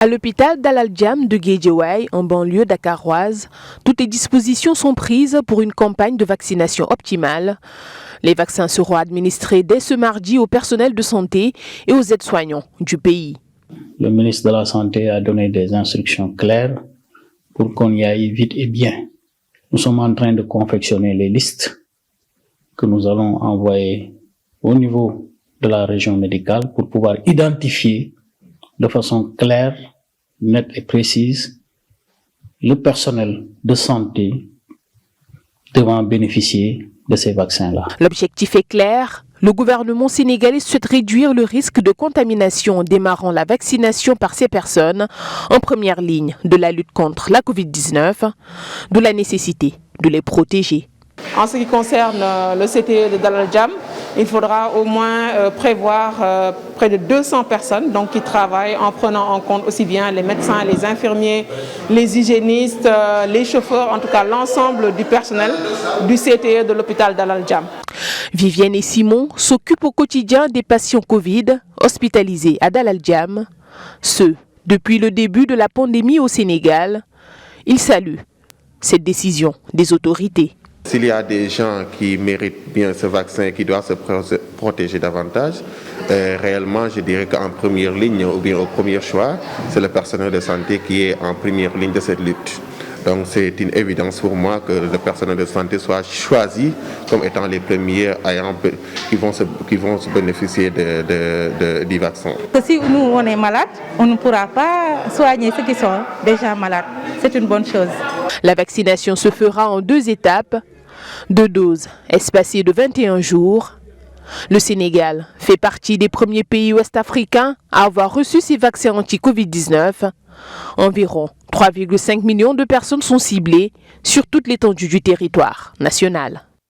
À l'hôpital Dalal Jamm de Guédiawaye, en banlieue dakaroise, toutes les dispositions sont prises pour une campagne de vaccination optimale. Les vaccins seront administrés dès ce mardi au personnel de santé et aux aides-soignants du pays. Le ministre de la Santé a donné des instructions claires pour qu'on y aille vite et bien. Nous sommes en train de confectionner les listes que nous allons envoyer au niveau de la région médicale pour pouvoir identifier de façon claire, nette et précise le personnel de santé devant bénéficier de ces vaccins-là. L'objectif est clair. Le gouvernement sénégalais souhaite réduire le risque de contamination en démarrant la vaccination par ces personnes en première ligne de la lutte contre la Covid-19, d'où la nécessité de les protéger. En ce qui concerne le CTE de Dalal Jamm, il faudra au moins prévoir près de 200 personnes qui travaillent en prenant en compte aussi bien les médecins, les infirmiers, les hygiénistes, les chauffeurs, en tout cas l'ensemble du personnel du CTE de l'hôpital Dalal Jamm. Vivienne et Simon s'occupent au quotidien des patients Covid hospitalisés à Dalal Jamm. Ce, depuis le début de la pandémie au Sénégal. Ils saluent cette décision des autorités. S'il y a des gens qui méritent bien ce vaccin et qui doivent se protéger davantage, réellement, je dirais qu'en première ligne ou bien au premier choix, c'est le personnel de santé qui est en première ligne de cette lutte. Donc c'est une évidence pour moi que le personnel de santé soit choisi comme étant les premiers qui vont se bénéficier du vaccin. Si nous on est malade, on ne pourra pas soigner ceux qui sont déjà malades. C'est une bonne chose. La vaccination se fera en 2 étapes, 2 doses espacées de 21 jours. Le Sénégal fait partie des premiers pays ouest-africains à avoir reçu ces vaccins anti-Covid-19. Environ 3,5 millions de personnes sont ciblées sur toute l'étendue du territoire national.